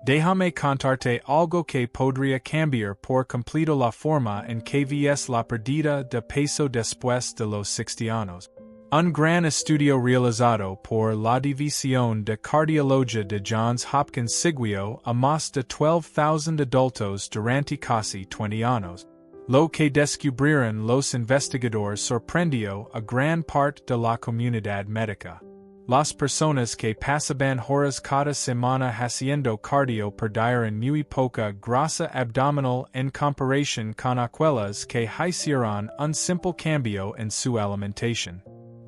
Déjame contarte algo que podría cambiar por completo la forma en que ves la pérdida de peso después de los 60 años. Un gran estudio realizado por la División de Cardiología de Johns Hopkins siguió a más de 12,000 adultos durante casi 20 años. Lo que descubrieron los investigadores sorprendió a gran parte de la comunidad médica. Las personas que pasaban horas cada semana haciendo cardio perdieron muy poca grasa abdominal en comparación con aquellas que hicieron un simple cambio en su alimentación.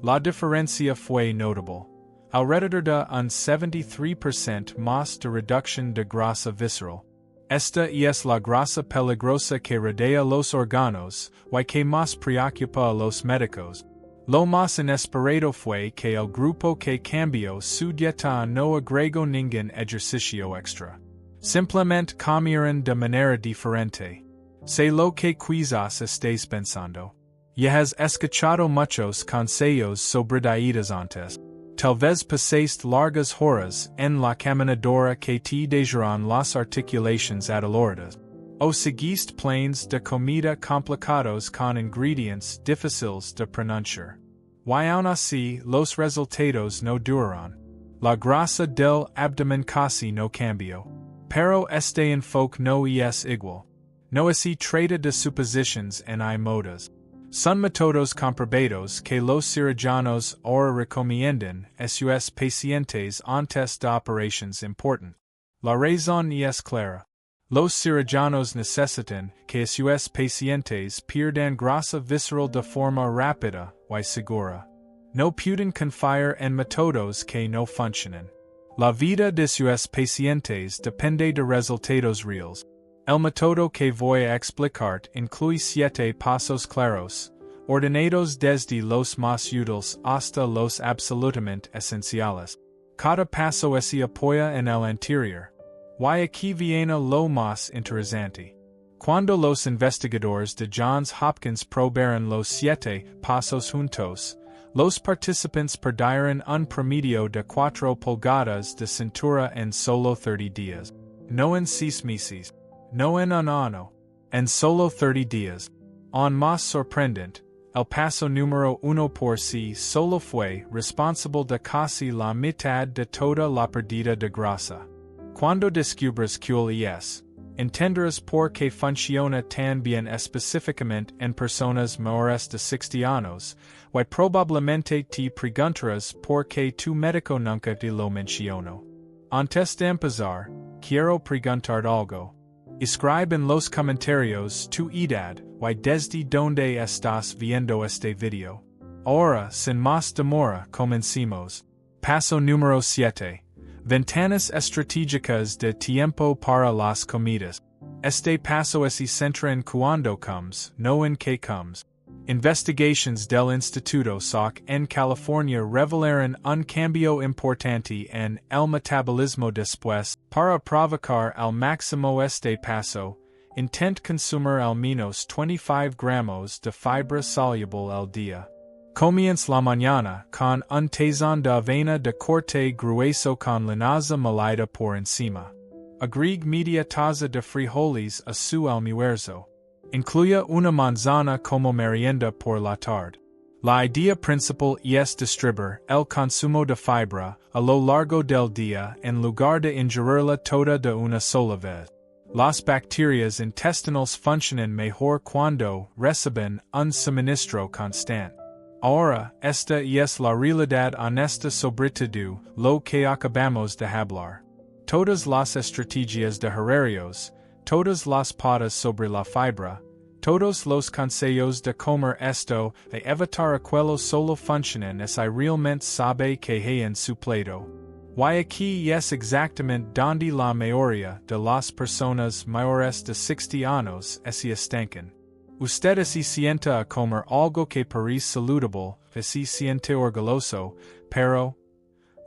La diferencia fue notable. Alrededor de un 73% más de reducción de grasa visceral. Esta es la grasa peligrosa que rodea los órganos, y que más preocupa a los médicos. Lo más inesperado fue que el grupo que cambió su dieta no agregó ningún ejercicio extra. Simplemente comieron de manera diferente. Sé lo que quizás estés pensando. Ya has escuchado muchos consejos sobre dietas antes. Tal vez pasaste largas horas en la caminadora que te dejaron las articulaciones adoloradas. O seguiste planes de comida complicados con ingredientes difíciles de pronunciar. Y aún así, los resultados no duraron. La grasa del abdomen casi no cambió. Pero este enfoque no es igual. No se trata de suposiciones en hay modas. Son métodos comprobados que los cirujanos ahora recomiendan a sus pacientes antes de operaciones importantes. La razón es clara. Los cirujanos necesitan que sus pacientes pierdan grasa visceral de forma rápida y segura. No pueden confiar en métodos que no funcionan. La vida de sus pacientes depende de resultados reales. El método que voy a explicar incluye 7 pasos claros, ordenados desde los más útiles hasta los absolutamente esenciales. Cada paso se apoya en el anterior. Y aquí viene lo más interesante. Cuando los investigadores de Johns Hopkins probaron los 7 pasos juntos, los participantes perdieron un promedio de 4 pulgadas de cintura en solo 30 días. No en 6 meses. No en un año. En solo 30 días. Aún más sorprendente, el paso número 1 por sí solo fue responsable de casi la mitad de toda la pérdida de grasa. Cuando descubres cuál es, entenderás por qué funciona tan bien específicamente en personas mayores de 60 años, y probablemente te preguntarás por qué tu médico nunca te lo mencionó. Antes de empezar, quiero preguntar algo. Escribe en los comentarios tu edad y desde donde estás viendo este video. Ahora, sin más demora, comencemos. Paso número 7. Ventanas estratégicas de tiempo para las comidas. Este paso se centra en cuando comes, no en qué comes. Investigations del Instituto Salk en California revelaron un cambio importante en el metabolismo después. Para provocar al máximo este paso, intent consumir al menos 25 gramos de fibra soluble al día. Comienza la mañana con un tazón de avena de corte grueso con linaza molida por encima. Agregue media taza de frijoles a su almuerzo. Incluya una manzana como merienda por la tarde. La idea principal es distribuir el consumo de fibra a lo largo del día en lugar de ingerirla toda de una sola vez. Las bacterias intestinales funcionan mejor cuando reciben un suministro constante. Ahora, esta es la realidad honesta sobre todo lo que acabamos de hablar. Todas las estrategias de horarios, todas las pautas sobre la fibra, todos los consejos de comer esto de evitar aquello solo funcionan si realmente sabe que hay en su plato. Y aquí es exactamente donde la mayoría de las personas mayores de 60 años se estancan. Usted se sienta a comer algo que parece saludable, se siente orgulloso, pero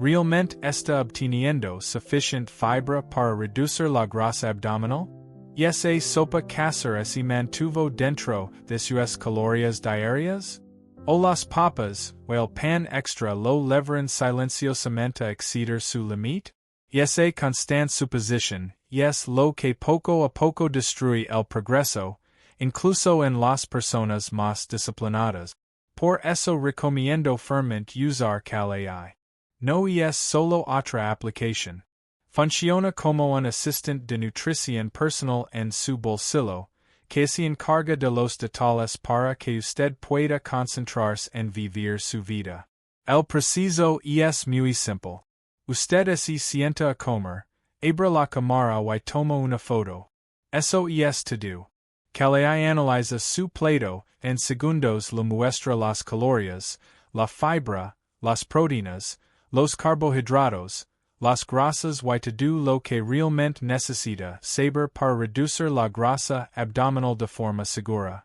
¿realmente está obteniendo suficiente fibra para reducir la grasa abdominal? ¿Esa sopa casera se mantuvo dentro de sus calorías diarias? ¿O las papas o el pan extra lo logran silenciosamente exceder su límite? Esa constante suposición yes lo que poco a poco destruye el progreso, incluso en las personas más disciplinadas. Por eso recomiendo fermente usar Cal AI. No es solo otra aplicación. Funciona como un asistente de nutrición personal en su bolsillo, que se encarga de los detalles para que usted pueda concentrarse en vivir su vida. El preciso es muy simple. Usted se sienta a comer, abre la cámara y toma una foto. Eso es todo. Cal AI analiza su plato, en segundos le muestra las calorías, la fibra, las proteínas, los carbohidratos, las grasas y todo lo que realmente necesita saber para reducir la grasa abdominal de forma segura.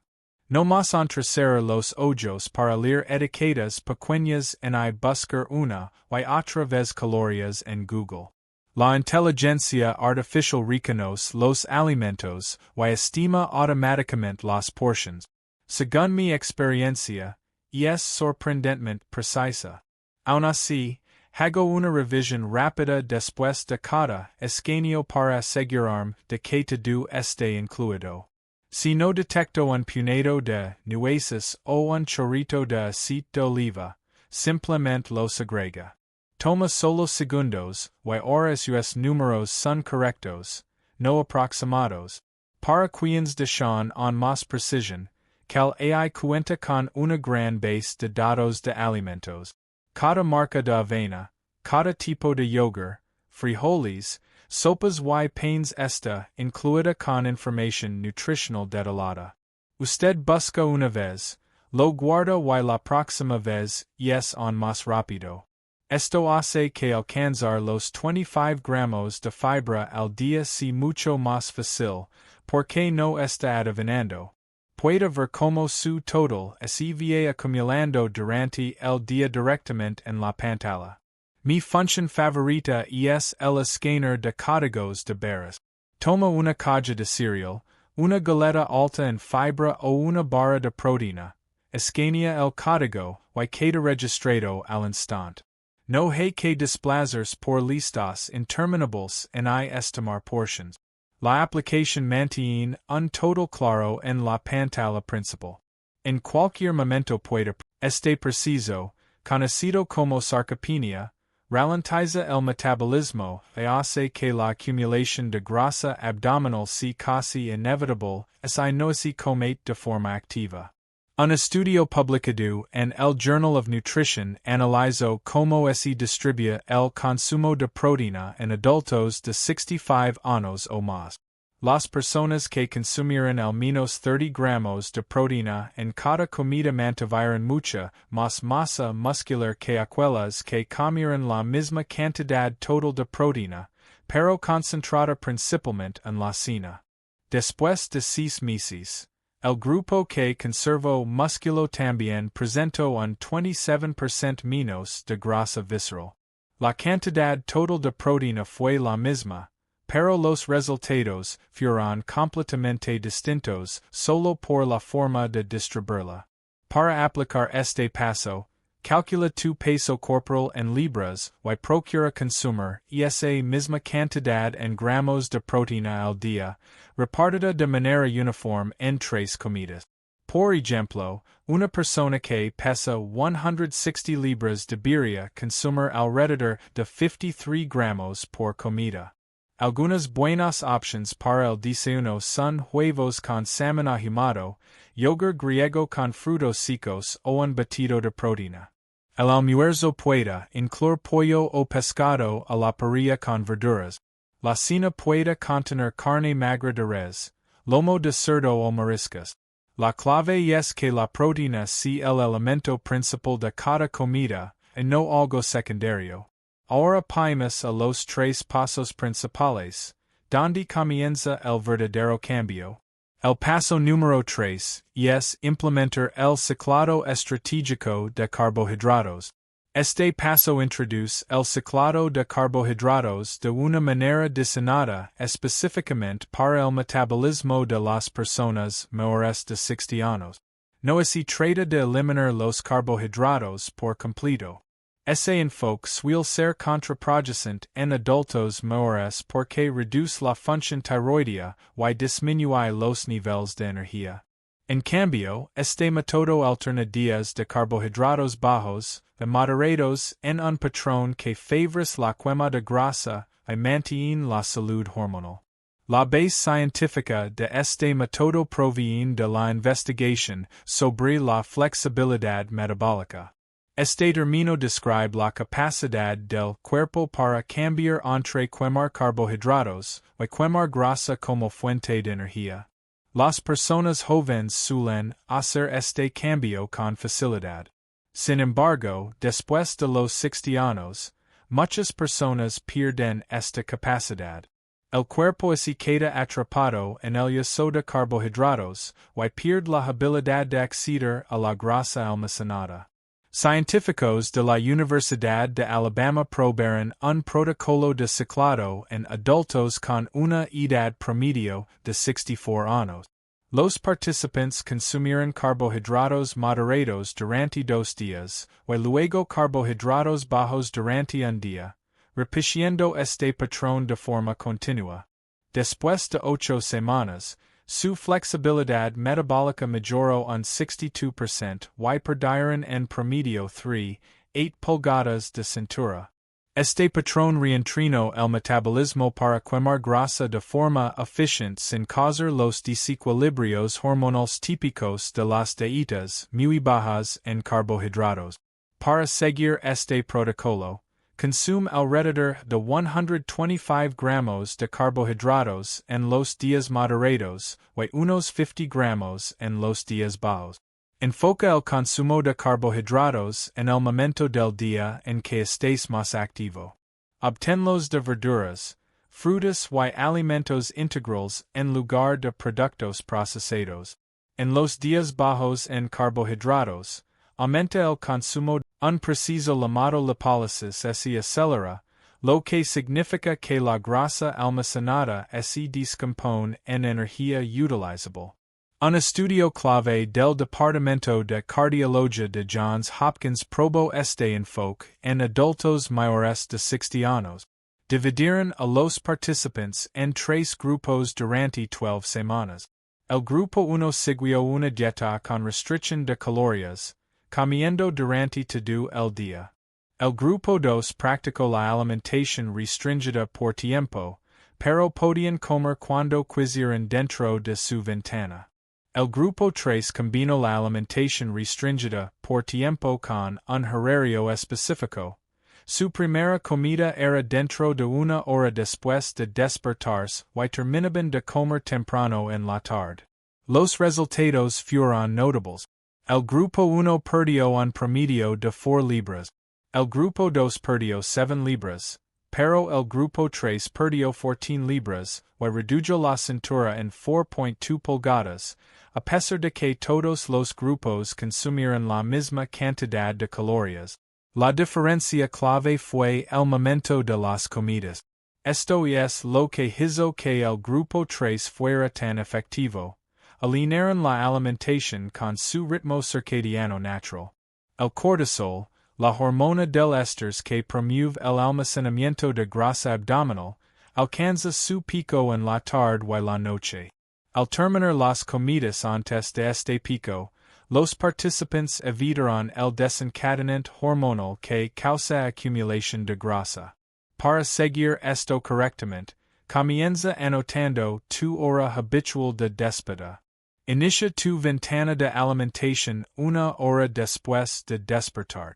No más entrecerrar los ojos para leer etiquetas pequeñas en y buscar una y otra vez calorías en Google. La inteligencia artificial reconoce los alimentos y estima automáticamente las porciones. Según mi experiencia, es sorprendentemente precisa. Aun así, hago una revisión rápida después de cada escaneo para asegurarme de que todo esté incluido. Si no detecto un puñado de nueces o un chorrito de aceite de oliva, simplemente los agrega. Toma solo segundos, y horas los números son correctos, no aproximados. Para quienes desean aún más precisión, Cal AI cuenta con una gran base de datos de alimentos. Cada marca de avena, cada tipo de yogur, frijoles, sopas y panes está incluida con información nutricional detallada. Usted busca una vez, lo guarda y la próxima vez es aún más rápido. Esto hace que alcanzar los 25 gramos de fibra al día sea mucho más fácil, porque no está adivinando. Puede ver cómo su total se va acumulando durante el día directamente en la pantalla. Mi función favorita es el escáner de códigos de barras. Toma una caja de cereal, una galeta alta en fibra o una barra de proteína, escanea el código y queda registrado al instante. No hay que desplazarse por listas interminables en estimar portions. La aplicación mantiene un total claro en la pantalla principal. En cualquier momento puede, este preciso, conocido como sarcopenia, ralentiza el metabolismo y hace que la acumulación de grasa abdominal sea casi inevitable si no se comete de forma activa. Un estudio publicado en el Journal of Nutrition analizó cómo se distribuye el consumo de proteína en adultos de 65 años o más. Las personas que consumieron al menos 30 gramos de proteína en cada comida mantuvieron mucha más masa muscular que aquellas que comieron la misma cantidad total de proteína, pero concentrada principalmente en la cena. Después de 6 meses, el grupo que conservó músculo también presentó un 27% menos de grasa visceral. La cantidad total de proteína fue la misma, pero los resultados fueron completamente distintos solo por la forma de distribuirla. Para aplicar este paso, calcula tu peso corporal en libras y procura consumir esa misma cantidad en gramos de proteína al día, repartida de manera uniforme en 3 comidas. Por ejemplo, una persona que pesa 160 libras debería consumir alrededor de 53 gramos por comida. Algunas buenas opciones para el desayuno son huevos con salmón ahumado, yogur griego con frutos secos o un batido de proteína. El almuerzo puede incluir pollo o pescado a la parrilla con verduras. La cena puede contener carne magra de res, lomo de cerdo o mariscos. La clave es que la proteína sea el elemento principal de cada comida, y no algo secundario. Ahora pasemos a los 3 pasos principales, donde comienza el verdadero cambio. El paso número 3 es implementar el ciclado estratégico de carbohidratos. Este paso introduce el ciclado de carbohidratos de una manera diseñada específicamente para el metabolismo de las personas mayores de 60 años. No se trata de eliminar los carbohidratos por completo. Ese enfoque suele ser contraproducente en adultos mayores porque reduce la función tiroidea y disminuye los niveles de energía. En cambio, este método alterna días de carbohidratos bajos, de moderados en un patrón que favorece la quema de grasa y mantiene la salud hormonal. La base científica de este método proviene de la investigación sobre la flexibilidad metabólica. Este término describe la capacidad del cuerpo para cambiar entre quemar carbohidratos y quemar grasa como fuente de energía. Las personas jóvenes suelen hacer este cambio con facilidad. Sin embargo, después de los 60 años, muchas personas pierden esta capacidad. El cuerpo se queda atrapado en el yeso de carbohidratos y pierde la habilidad de acceder a la grasa almacenada. Científicos de la Universidad de Alabama probaron un protocolo de ciclado en adultos con una edad promedio de 64 años. Los participantes consumieron carbohidratos moderados durante 2 días, y luego carbohidratos bajos durante un día, repitiendo este patrón de forma continua. Después de 8 semanas, su flexibilidad metabólica mejoró un 62% y perdieron en promedio 8 pulgadas de cintura. Este patrón reentrenó el metabolismo para quemar grasa de forma eficiente sin causar los desequilibrios hormonales típicos de las dietas muy bajas en carbohidratos. Para seguir este protocolo, consume alrededor de 125 gramos de carbohidratos en los días moderados y unos 50 gramos en los días bajos. Enfoca el consumo de carbohidratos en el momento del día en que estés más activo. Obténlos de verduras, frutas y alimentos integrales en lugar de productos procesados. En los días bajos en carbohidratos, aumenta el consumo. Un preciso llamado lipólisis se acelera, lo que significa que la grasa almacenada se descompone en energía utilizable. Un estudio clave del Departamento de Cardiología de Johns Hopkins probó este enfoque en adultos mayores de 60 años. Dividieron a los participantes en 3 grupos durante 12 semanas. El grupo 1 siguió una dieta con restricción de calorías, comiendo durante todo el día. El grupo 2 practicó la alimentación restringida por tiempo, pero podían comer cuando quisieran dentro de su ventana. El grupo 3 combinó la alimentación restringida por tiempo con un horario específico. Su primera comida era dentro de 1 hora después de despertarse y terminaban de comer temprano en la tarde. Los resultados fueron notables. El grupo 1 perdió un promedio de 4 libras. El grupo 2 perdió 7 libras, pero el grupo 3 perdió 14 libras y redujo la cintura en 4.2 pulgadas, a pesar de que todos los grupos consumieron la misma cantidad de calorías. La diferencia clave fue el momento de las comidas. Esto es lo que hizo que el grupo 3 fuera tan efectivo. Alinearon la alimentación con su ritmo circadiano natural. El cortisol, la hormona del estrés que promueve el almacenamiento de grasa abdominal, alcanza su pico en la tarde y la noche. Al terminar las comidas antes de este pico, los participantes evitaron el desencadenante hormonal que causa acumulación de grasa. Para seguir esto correctamente, comienza anotando tu hora habitual de despedida. Inicia tu ventana de alimentación 1 hora después de despertar.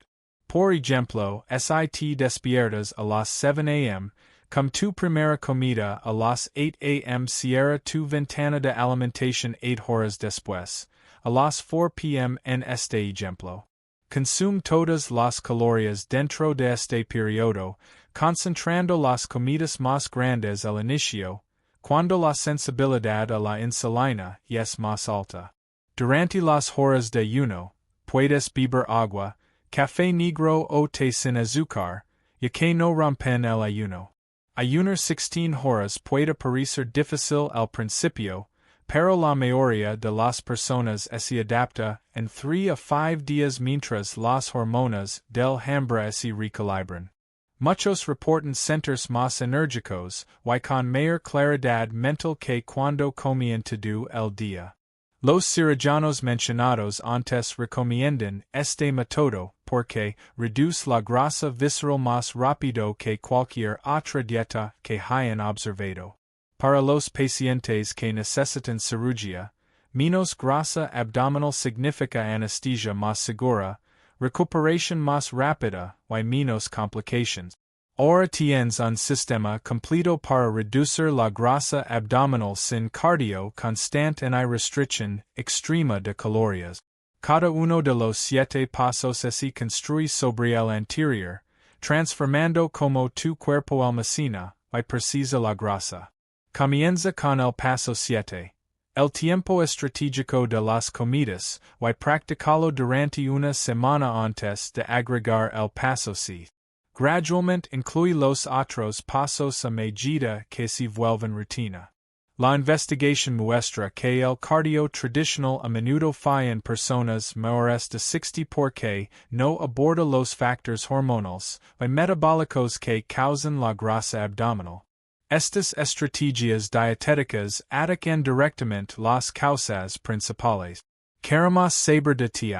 Por ejemplo, si te despiertas a las 7 a.m., como tu primera comida a las 8 a.m. cierra tu ventana de alimentación 8 horas después, a las 4 p.m. en este ejemplo. Consume todas las calorías dentro de este periodo, concentrando las comidas más grandes al inicio, cuando la sensibilidad a la insulina es más alta. Durante las horas de ayuno, puedes beber agua, café negro o té sin azúcar, ya que no rompen el ayuno. Ayunar 16 horas puede parecer difícil al principio, pero la mayoría de las personas se adapta en 3 a 5 días mientras las hormonas del hambre se recalibran. Muchos reportan sentirse más enérgicos y con mayor claridad mental que cuando comían todo el día. Los cirujanos mencionados antes recomiendan este método porque reduce la grasa visceral más rápido que cualquier otra dieta que hayan observado. Para los pacientes que necesitan cirugía, menos grasa abdominal significa anestesia más segura, recuperación más rápida y menos complications. Ahora tienes un sistema completo para reducir la grasa abdominal sin cardio constante y restricción extrema de calorías. Cada uno de los 7 pasos se construye sobre el anterior, transformando como tu cuerpo almacena y precisa la grasa. Comienza con el paso 7. El tiempo estratégico de las comidas, y practicalo durante una semana antes de agregar el paso 6. Gradualmente incluye los otros pasos a medida que se vuelven rutina. La investigación muestra que el cardio tradicional a menudo falla en personas mayores de 60 porque no aborda los factores hormonales y metabólicos que causan la grasa abdominal. Estas estrategias dietéticas atacan directamente las causas principales. Queremos saber de ti.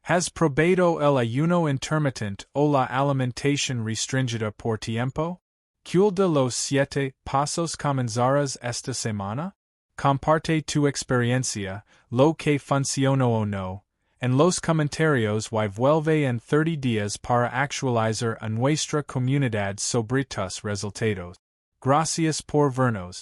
¿Has probado el ayuno intermitente o la alimentación restringida por tiempo? ¿Cuál de los 7 pasos comenzarás esta semana? Comparte tu experiencia, lo que funcionó o no, en los comentarios y vuelve en 30 días para actualizar a nuestra comunidad sobre tus resultados. Gracias por vernos.